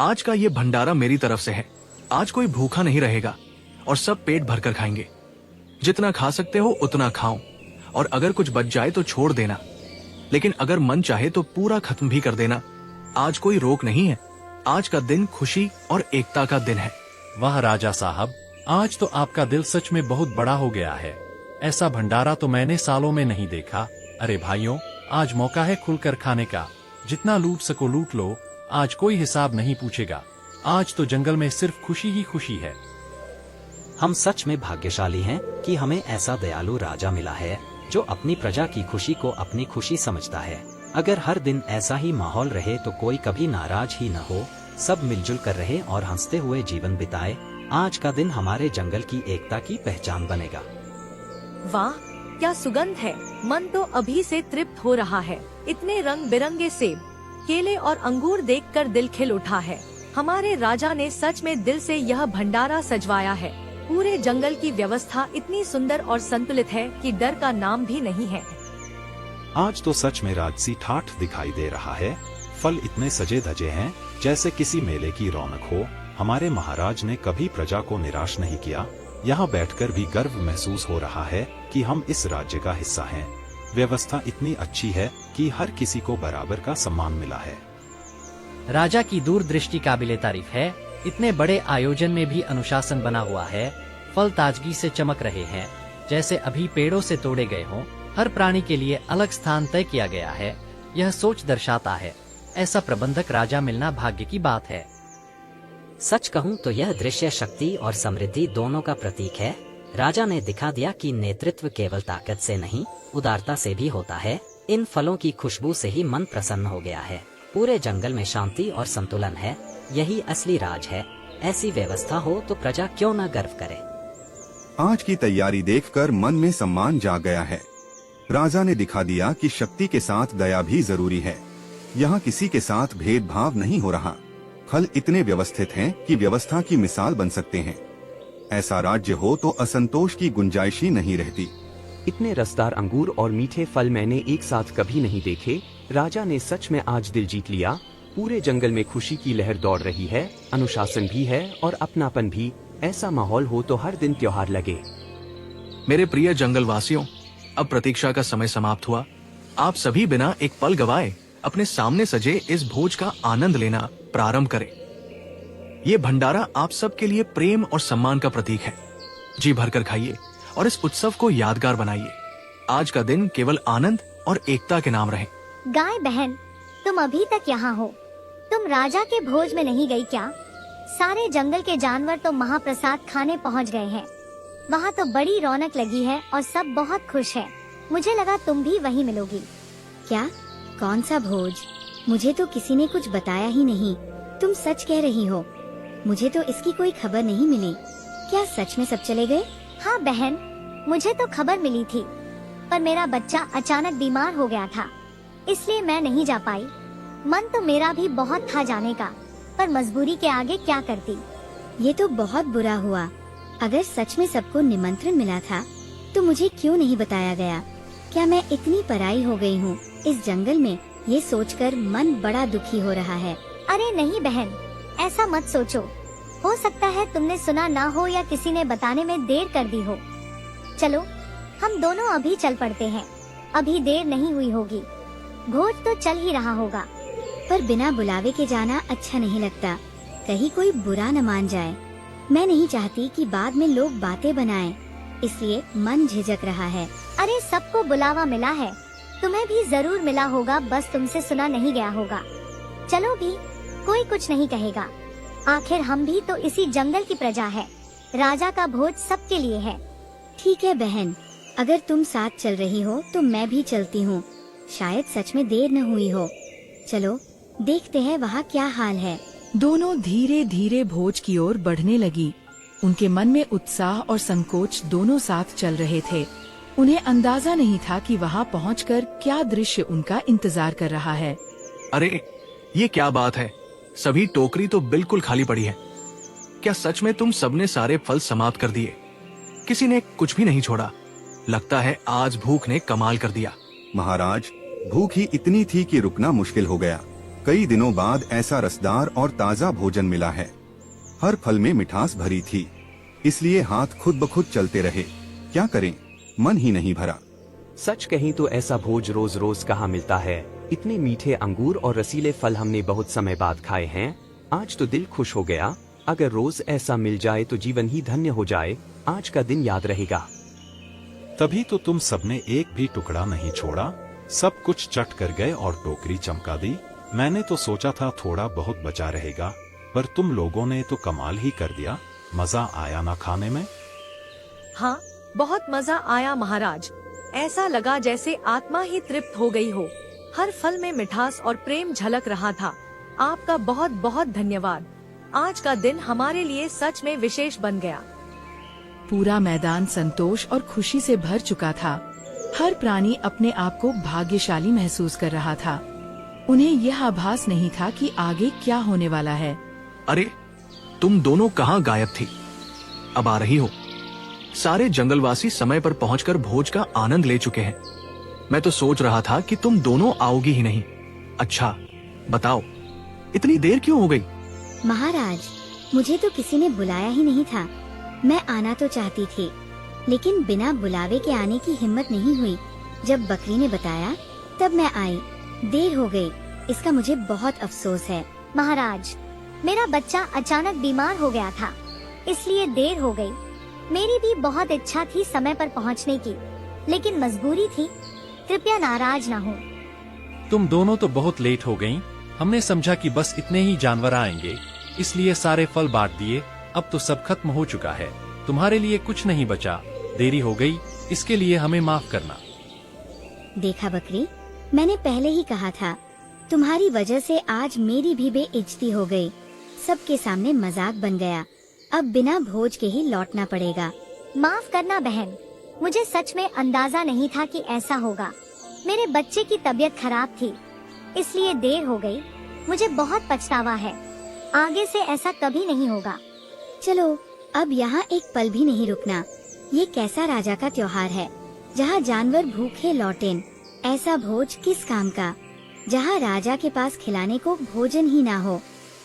आज का ये भंडारा मेरी तरफ से है। आज कोई भूखा नहीं रहेगा और सब पेट भरकर खाएंगे। जितना खा सकते हो उतना खाओ, और अगर कुछ बच जाए तो छोड़ देना, लेकिन अगर मन चाहे तो पूरा खत्म भी कर देना। आज कोई रोक नहीं है। आज का दिन खुशी और एकता का दिन है। वाह राजा साहब, आज तो आपका दिल सच में बहुत बड़ा हो गया है। ऐसा भंडारा तो मैंने सालों में नहीं देखा। अरे भाइयों, आज मौका है खुलकर खाने का। जितना लूट सको लूट लो, आज कोई हिसाब नहीं पूछेगा। आज तो जंगल में सिर्फ खुशी ही खुशी है। हम सच में भाग्यशाली हैं कि हमें ऐसा दयालु राजा मिला है जो अपनी प्रजा की खुशी को अपनी खुशी समझता है। अगर हर दिन ऐसा ही माहौल रहे तो कोई कभी नाराज ही न हो, सब मिलजुल कर रहे और हंसते हुए जीवन बिताए, आज का दिन हमारे जंगल की एकता की पहचान बनेगा। वाह, क्या सुगंध है। मन तो अभी से तृप्त हो रहा है। इतने रंग बिरंगे सेब, केले और अंगूर देखकर दिल खिल उठा है। हमारे राजा ने सच में दिल से यह भंडारा सजवाया है। पूरे जंगल की व्यवस्था इतनी सुंदर और संतुलित है कि डर का नाम भी नहीं है। आज तो सच में राजसी ठाठ दिखाई दे रहा है। फल इतने सजे धजे हैं जैसे किसी मेले की रौनक हो। हमारे महाराज ने कभी प्रजा को निराश नहीं किया। यहाँ बैठकर भी गर्व महसूस हो रहा है कि हम इस राज्य का हिस्सा हैं। व्यवस्था इतनी अच्छी है कि हर किसी को बराबर का सम्मान मिला है। राजा की दूरदृष्टि काबिले तारीफ है। इतने बड़े आयोजन में भी अनुशासन बना हुआ है। फल ताजगी से चमक रहे हैं, जैसे अभी पेड़ों से तोड़े गए हों। हर प्राणी के लिए अलग स्थान तय किया गया है। यह सोच दर्शाता है, ऐसा प्रबंधक राजा मिलना भाग्य की बात है। सच कहूँ तो यह दृश्य शक्ति और समृद्धि दोनों का प्रतीक है। राजा ने दिखा दिया कि नेतृत्व केवल ताकत से नहीं, उदारता से भी होता है। इन फलों की खुशबू से ही मन प्रसन्न हो गया है। पूरे जंगल में शांति और संतुलन है। यही असली राज है। ऐसी व्यवस्था हो तो प्रजा क्यों न गर्व करे। आज की तैयारी देखकर मन में सम्मान जाग गया है। राजा ने दिखा दिया कि शक्ति के साथ दया भी जरूरी है। यहाँ किसी के साथ भेदभाव नहीं हो रहा। फल इतने व्यवस्थित हैं कि व्यवस्था की मिसाल बन सकते हैं। ऐसा राज्य हो तो असंतोष की गुंजाइश ही नहीं रहती। इतने रसदार अंगूर और मीठे फल मैंने एक साथ कभी नहीं देखे। राजा ने सच में आज दिल जीत लिया। पूरे जंगल में खुशी की लहर दौड़ रही है। अनुशासन भी है और अपनापन भी। ऐसा माहौल हो तो हर दिन त्योहार लगे। मेरे प्रिय जंगल वासियों, अब प्रतीक्षा का समय समाप्त हुआ। आप सभी बिना एक पल गवाए अपने सामने सजे इस भोज का आनंद लेना प्रारंभ करें। ये भंडारा आप सबके लिए प्रेम और सम्मान का प्रतीक है। जी भरकर खाइए और इस उत्सव को यादगार बनाइए। आज का दिन केवल आनंद और एकता के नाम रहे। गाय बहन, तुम अभी तक यहाँ हो। तुम राजा के भोज में नहीं गई क्या? सारे जंगल के जानवर तो महाप्रसाद खाने पहुँच गए हैं। वहाँ तो बड़ी रौनक लगी है और सब बहुत खुश है। मुझे लगा तुम भी वहीं मिलोगी। क्या? कौन सा भोज? मुझे तो किसी ने कुछ बताया ही नहीं। तुम सच कह रही हो? मुझे तो इसकी कोई खबर नहीं मिली। क्या सच में सब चले गए? हाँ बहन, मुझे तो खबर मिली थी, पर मेरा बच्चा अचानक बीमार हो गया था, इसलिए मैं नहीं जा पाई। मन तो मेरा भी बहुत था जाने का, पर मजबूरी के आगे क्या करती। ये तो बहुत बुरा हुआ। अगर सच में सबको निमंत्रण मिला था तो मुझे क्यों नहीं बताया गया? क्या मैं इतनी पराई हो गई हूँ इस जंगल में? ये सोचकर मन बड़ा दुखी हो रहा है। अरे नहीं बहन, ऐसा मत सोचो। हो सकता है तुमने सुना ना हो या किसी ने बताने में देर कर दी हो। चलो हम दोनों अभी चल पड़ते हैं। अभी देर नहीं हुई होगी। भोज तो चल ही रहा होगा। पर बिना बुलावे के जाना अच्छा नहीं लगता। कहीं कोई बुरा न मान जाए। मैं नहीं चाहती कि बाद में लोग बातें बनाएं, इसलिए मन झिझक रहा है। अरे सबको बुलावा मिला है, तुम्हें भी जरूर मिला होगा, बस तुमसे सुना नहीं गया होगा। चलो भी, कोई कुछ नहीं कहेगा। आखिर हम भी तो इसी जंगल की प्रजा है। राजा का भोज सबके लिए है। ठीक है बहन, अगर तुम साथ चल रही हो तो मैं भी चलती हूँ। शायद सच में देर न हुई हो। चलो देखते हैं वहाँ क्या हाल है। दोनों धीरे धीरे भोज की ओर बढ़ने लगी। उनके मन में उत्साह और संकोच दोनों साथ चल रहे थे। उन्हें अंदाजा नहीं था कि वहाँ पहुंचकर क्या दृश्य उनका इंतजार कर रहा है। अरे ये क्या बात है? सभी टोकरी तो बिल्कुल खाली पड़ी है। क्या सच में तुम सबने सारे फल समाप्त कर दिए? किसी ने कुछ भी नहीं छोड़ा। लगता है आज भूख ने कमाल कर दिया। महाराज, भूख ही इतनी थी कि रुकना मुश्किल हो गया। कई दिनों बाद ऐसा रसदार और ताज़ा भोजन मिला है। हर फल में मिठास भरी थी, इसलिए हाथ खुद ब खुद चलते रहे। क्या करें, मन ही नहीं भरा। सच कहीं तो ऐसा भोज रोज रोज कहाँ मिलता है। इतने मीठे अंगूर और रसीले फल हमने बहुत समय बाद खाए हैं। आज तो दिल खुश हो गया। अगर रोज ऐसा मिल जाए तो जीवन ही धन्य हो जाए। आज का दिन याद रहेगा। तभी तो तुम सबने एक भी टुकड़ा नहीं छोड़ा, सब कुछ चट कर गए और टोकरी चमका दी। मैंने तो सोचा था थोड़ा बहुत बचा रहेगा, पर तुम लोगों ने तो कमाल ही कर दिया। मजा आया ना खाने में? हाँ, बहुत मजा आया महाराज। ऐसा लगा जैसे आत्मा ही तृप्त हो गई हो। हर फल में मिठास और प्रेम झलक रहा था। आपका बहुत बहुत धन्यवाद। आज का दिन हमारे लिए सच में विशेष बन गया। पूरा मैदान संतोष और खुशी से भर चुका था। हर प्राणी अपने आप को भाग्यशाली महसूस कर रहा था। उन्हें यह आभास नहीं था कि आगे क्या होने वाला है। अरे, तुम दोनों कहाँ गायब थी? अब आ रही हो? सारे जंगलवासी समय पर पहुंचकर भोज का आनंद ले चुके हैं। मैं तो सोच रहा था कि तुम दोनों आओगी ही नहीं। अच्छा, बताओ, इतनी देर क्यों हो गई? महाराज, मुझे तो किसी ने बुलाया ही नहीं था। मैं आना तो चाहती थी, लेकिन बिना बुलावे के आने की हिम्मत नहीं हुई। जब बकरी ने बताया तब मैं आई। देर हो गई, इसका मुझे बहुत अफसोस है। महाराज, मेरा बच्चा अचानक बीमार हो गया था, इसलिए देर हो गई। मेरी भी बहुत इच्छा थी समय पर पहुंचने की, लेकिन मजबूरी थी। कृपया नाराज ना हो। तुम दोनों तो बहुत लेट हो गईं। हमने समझा कि बस इतने ही जानवर आएंगे, इसलिए सारे फल बांट दिए। अब तो सब खत्म हो चुका है। तुम्हारे लिए कुछ नहीं बचा। देरी हो गई, इसके लिए हमें माफ करना। देखा बकरी, मैंने पहले ही कहा था। तुम्हारी वजह से आज मेरी भी बेइज्जती हो गई। सबके सामने मजाक बन गया। अब बिना भोज के ही लौटना पड़ेगा। माफ करना बहन, मुझे सच में अंदाजा नहीं था कि ऐसा होगा। मेरे बच्चे की तबीयत खराब थी, इसलिए देर हो गई। मुझे बहुत पछतावा है। आगे से ऐसा कभी नहीं होगा। चलो, अब यहाँ एक पल भी नहीं रुकना। ये कैसा राजा का त्योहार है, जहाँ जानवर भूखे लौटें। ऐसा भोज किस काम का, जहाँ राजा के पास खिलाने को भोजन ही ना हो।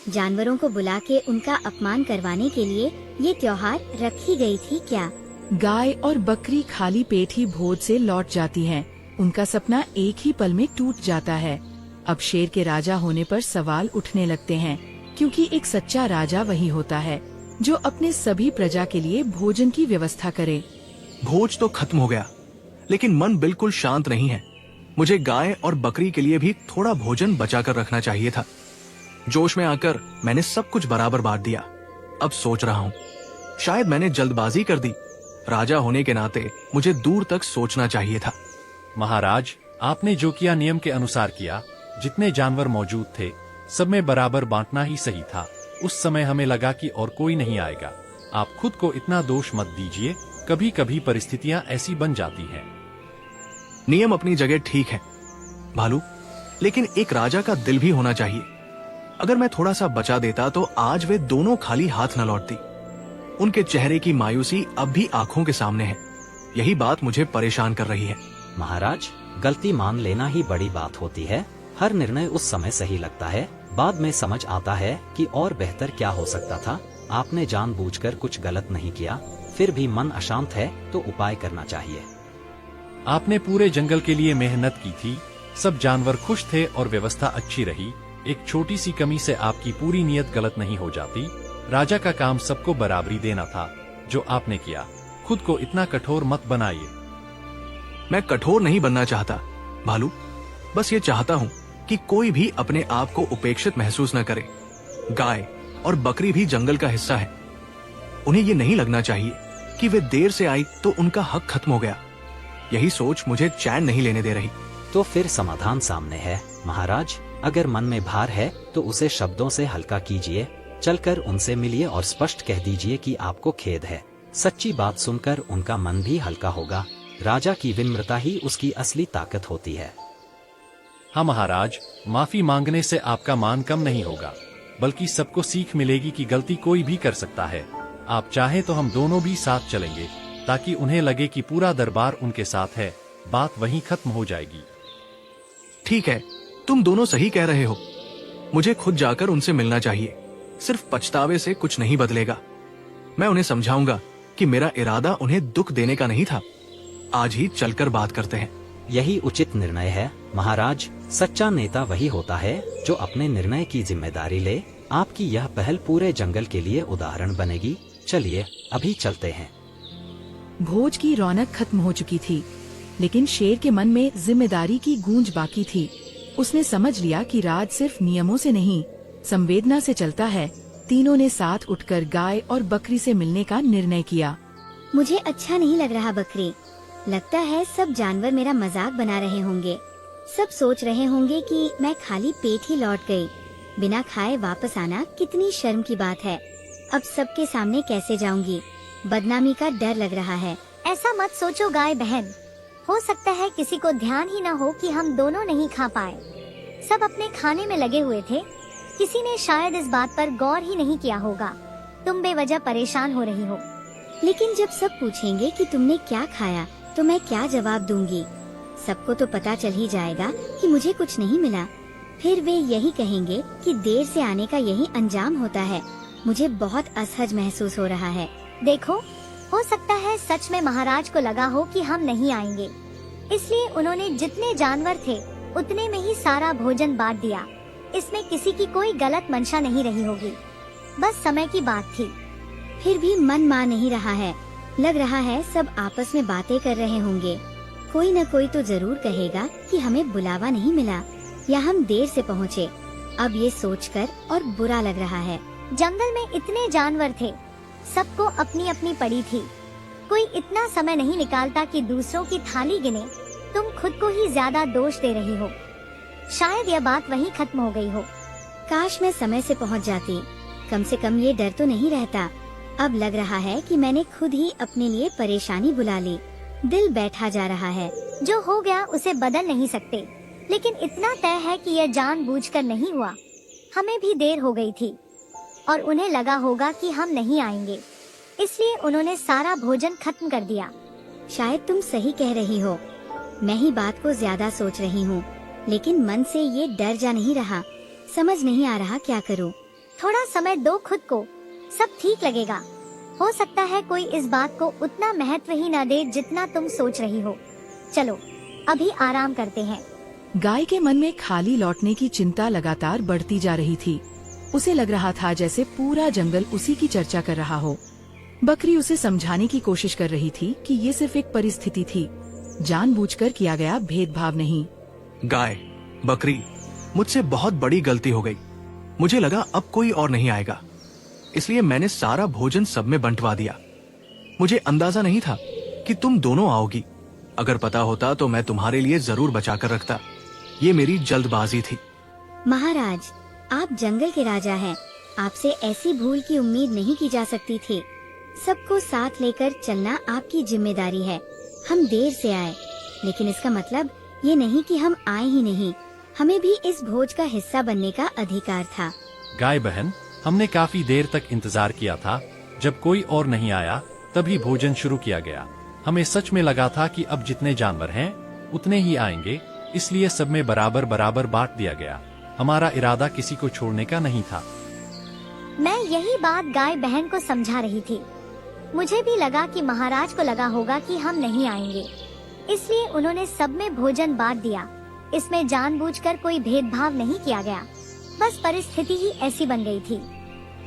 जानवरों को बुला के उनका अपमान करवाने के लिए ये त्योहार रखी गई थी क्या? गाय और बकरी खाली पेट ही भोज से लौट जाती हैं। उनका सपना एक ही पल में टूट जाता है। अब शेर के राजा होने पर सवाल उठने लगते हैं, क्योंकि एक सच्चा राजा वही होता है जो अपने सभी प्रजा के लिए भोजन की व्यवस्था करे। भोज तो खत्म हो गया, लेकिन मन बिल्कुल शांत नहीं है। मुझे गाय और बकरी के लिए भी थोड़ा भोजन बचा कर रखना चाहिए था। जोश में आकर मैंने सब कुछ बराबर बांट दिया। अब सोच रहा हूँ, शायद मैंने जल्दबाजी कर दी। राजा होने के नाते मुझे दूर तक सोचना चाहिए था। महाराज, आपने जो किया नियम के अनुसार किया। जितने जानवर मौजूद थे, सब में बराबर बांटना ही सही था। उस समय हमें लगा कि और कोई नहीं आएगा। आप खुद को इतना दोष मत दीजिए। कभी कभी परिस्थितियाँ ऐसी बन जाती हैं। नियम अपनी जगह ठीक है भालू, लेकिन एक राजा का दिल भी होना चाहिए। अगर मैं थोड़ा सा बचा देता तो आज वे दोनों खाली हाथ न लौटती। उनके चेहरे की मायूसी अब भी आंखों के सामने है। यही बात मुझे परेशान कर रही है। महाराज, गलती मान लेना ही बड़ी बात होती है। हर निर्णय उस समय सही लगता है, बाद में समझ आता है कि और बेहतर क्या हो सकता था। आपने जानबूझकर कुछ गलत नहीं किया, फिर भी मन अशांत है तो उपाय करना चाहिए। आपने पूरे जंगल के लिए मेहनत की थी, सब जानवर खुश थे और व्यवस्था अच्छी रही। एक छोटी सी कमी से आपकी पूरी नीयत गलत नहीं हो जाती। राजा का काम सबको बराबरी देना था, जो आपने किया। खुद को इतना कठोर मत बनाइए। मैं कठोर नहीं बनना चाहता भालू, बस ये चाहता हूँ कि कोई भी अपने आप को उपेक्षित महसूस न करे। गाय और बकरी भी जंगल का हिस्सा है। उन्हें ये नहीं लगना चाहिए कि वे देर से आई तो उनका हक खत्म हो गया। यही सोच मुझे चैन नहीं लेने दे रही। तो फिर समाधान सामने है महाराज। अगर मन में भार है तो उसे शब्दों से हल्का कीजिए। चलकर उनसे मिलिए और स्पष्ट कह दीजिए कि आपको खेद है। सच्ची बात सुनकर उनका मन भी हल्का होगा। राजा की विनम्रता ही उसकी असली ताकत होती है। हाँ महाराज, माफी मांगने से आपका मान कम नहीं होगा, बल्कि सबको सीख मिलेगी कि गलती कोई भी कर सकता है। आप चाहे तो हम दोनों भी साथ चलेंगे, ताकि उन्हें लगे कि पूरा दरबार उनके साथ है। बात वहीं खत्म हो जाएगी। ठीक है, तुम दोनों सही कह रहे हो। मुझे खुद जाकर उनसे मिलना चाहिए। सिर्फ पछतावे से कुछ नहीं बदलेगा। मैं उन्हें समझाऊंगा कि मेरा इरादा उन्हें दुख देने का नहीं था। आज ही चलकर बात करते हैं। यही उचित निर्णय है महाराज। सच्चा नेता वही होता है जो अपने निर्णय की जिम्मेदारी ले। आपकी यह पहल पूरे जंगल के लिए उदाहरण बनेगी। चलिए अभी चलते हैं। भोज की रौनक खत्म हो चुकी थी, लेकिन शेर के मन में जिम्मेदारी की गूंज बाकी थी। उसने समझ लिया कि राज सिर्फ नियमों से नहीं, संवेदना से चलता है। तीनों ने साथ उठकर गाय और बकरी से मिलने का निर्णय किया। मुझे अच्छा नहीं लग रहा बकरी। लगता है सब जानवर मेरा मजाक बना रहे होंगे। सब सोच रहे होंगे कि मैं खाली पेट ही लौट गई। बिना खाए वापस आना कितनी शर्म की बात है। अब सबके सामने कैसे जाऊंगी? बदनामी का डर लग रहा है। ऐसा मत सोचो गाय बहन। हो सकता है किसी को ध्यान ही न हो कि हम दोनों नहीं खा पाए। सब अपने खाने में लगे हुए थे। किसी ने शायद इस बात पर गौर ही नहीं किया होगा। तुम बेवजह परेशान हो रही हो। लेकिन जब सब पूछेंगे कि तुमने क्या खाया, तो मैं क्या जवाब दूंगी? सबको तो पता चल ही जाएगा कि मुझे कुछ नहीं मिला। फिर वे यही कहेंगे कि देर से आने का यही अंजाम होता है। मुझे बहुत असहज महसूस हो रहा है। देखो, हो सकता है सच में महाराज को लगा हो कि हम नहीं आएंगे, इसलिए उन्होंने जितने जानवर थे उतने में ही सारा भोजन बांट दिया। इसमें किसी की कोई गलत मंशा नहीं रही होगी, बस समय की बात थी। फिर भी मन मान नहीं रहा है। लग रहा है सब आपस में बातें कर रहे होंगे। कोई न कोई तो जरूर कहेगा कि हमें बुलावा नहीं मिला या हम देर से पहुँचे। अब ये सोचकर और बुरा लग रहा है। जंगल में इतने जानवर थे, सबको अपनी अपनी पड़ी थी। कोई इतना समय नहीं निकालता कि दूसरों की थाली गिने। तुम खुद को ही ज्यादा दोष दे रही हो। शायद यह बात वहीं खत्म हो गई हो। काश मैं समय से पहुंच जाती। कम से कम ये डर तो नहीं रहता। अब लग रहा है कि मैंने खुद ही अपने लिए परेशानी बुला ली। दिल बैठा जा रहा है। जो हो गया उसे बदल नहीं सकते, लेकिन इतना तय है कि यह जानबूझकर नहीं हुआ। हमें भी देर हो गई थी और उन्हें लगा होगा कि हम नहीं आएंगे, इसलिए उन्होंने सारा भोजन खत्म कर दिया। शायद तुम सही कह रही हो। मैं ही बात को ज्यादा सोच रही हूँ, लेकिन मन से ये डर जा नहीं रहा। समझ नहीं आ रहा क्या करूँ। थोड़ा समय दो खुद को, सब ठीक लगेगा। हो सकता है कोई इस बात को उतना महत्व ही न दे जितना तुम सोच रही हो। चलो अभी आराम करते हैं। गाय के मन में खाली लौटने की चिंता लगातार बढ़ती जा रही थी। उसे लग रहा था जैसे पूरा जंगल उसी की चर्चा कर रहा हो। बकरी उसे समझाने की कोशिश कर रही थी कि ये सिर्फ एक परिस्थिति थी, जानबूझकर किया गया भेदभाव नहीं। गाय, बकरी, मुझसे बहुत बड़ी गलती हो गई। मुझे लगा अब कोई और नहीं आएगा, इसलिए मैंने सारा भोजन सब में बंटवा दिया। मुझे अंदाजा नहीं था कि तुम दोनों आओगी। अगर पता होता तो मैं तुम्हारे लिए जरूर बचा कर रखता। ये मेरी जल्दबाजी थी। महाराज, आप जंगल के राजा हैं। आपसे ऐसी भूल की उम्मीद नहीं की जा सकती थी। सबको साथ लेकर चलना आपकी जिम्मेदारी है। हम देर से आए, लेकिन इसका मतलब ये नहीं कि हम आए ही नहीं। हमें भी इस भोज का हिस्सा बनने का अधिकार था। गाय बहन, हमने काफी देर तक इंतजार किया था। जब कोई और नहीं आया तभी भोजन शुरू किया गया। हमें सच में लगा था कि अब जितने जानवर हैं उतने ही आएंगे, इसलिए सब में बराबर बराबर बांट दिया गया। हमारा इरादा किसी को छोड़ने का नहीं था। मैं यही बात गाय बहन को समझा रही थी। मुझे भी लगा कि महाराज को लगा होगा कि हम नहीं आएंगे, इसलिए उन्होंने सब में भोजन बांट दिया। इसमें जानबूझकर कोई भेदभाव नहीं किया गया, बस परिस्थिति ही ऐसी बन गई थी।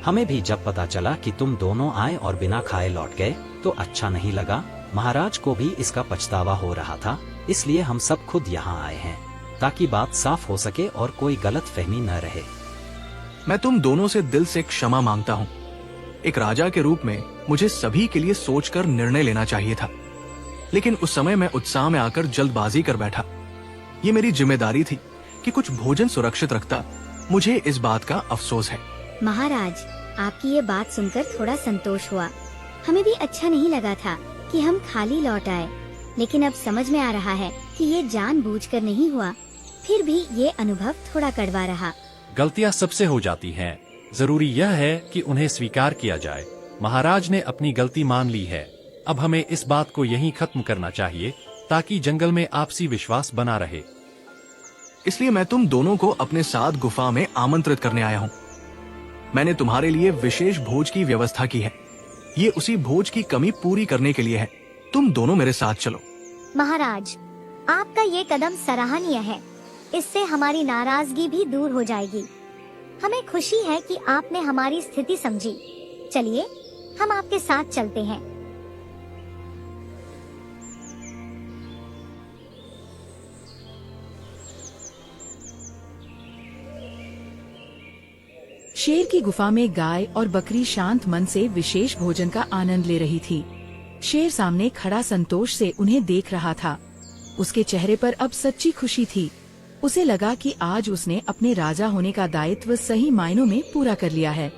हमें भी जब पता चला कि तुम दोनों आए और बिना खाए लौट गए तो अच्छा नहीं लगा। महाराज को भी इसका पछतावा हो रहा था, इसलिए हम सब खुद यहाँ आए हैं ताकि बात साफ हो सके और कोई गलत फहमी न रहे। मैं तुम दोनों से दिल से क्षमा मांगता हूँ। एक राजा के रूप में मुझे सभी के लिए सोचकर निर्णय लेना चाहिए था, लेकिन उस समय मैं उत्साह में आकर जल्दबाजी कर बैठा। ये मेरी जिम्मेदारी थी कि कुछ भोजन सुरक्षित रखता। मुझे इस बात का अफसोस है। महाराज, आपकी ये बात सुनकर थोड़ा संतोष हुआ। हमें भी अच्छा नहीं लगा था कि हम खाली लौट आए, लेकिन अब समझ में आ रहा है कि ये जानबूझकर नहीं हुआ। फिर भी ये अनुभव थोड़ा कड़वा रहा। गलतियां सबसे हो जाती हैं। जरूरी यह है कि उन्हें स्वीकार किया जाए। महाराज ने अपनी गलती मान ली है। अब हमें इस बात को यहीं खत्म करना चाहिए ताकि जंगल में आपसी विश्वास बना रहे। इसलिए मैं तुम दोनों को अपने साथ गुफा में आमंत्रित करने आया हूँ। मैंने तुम्हारे लिए विशेष भोज की व्यवस्था की है। ये उसी भोज की कमी पूरी करने के लिए है। तुम दोनों मेरे साथ चलो। महाराज, आपका ये कदम सराहनीय है। इससे हमारी नाराजगी भी दूर हो जाएगी। हमें खुशी है कि आपने हमारी स्थिति समझी। चलिए, हम आपके साथ चलते हैं। शेर की गुफा में गाय और बकरी शांत मन से विशेष भोजन का आनंद ले रही थी। शेर सामने खड़ा संतोष से उन्हें देख रहा था। उसके चेहरे पर अब सच्ची खुशी थी। उसे लगा कि आज उसने अपने राजा होने का दायित्व सही मायनों में पूरा कर लिया है।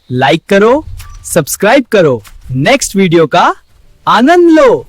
लाइक करो, सब्सक्राइब करो, नेक्स्ट वीडियो का आनंद लो।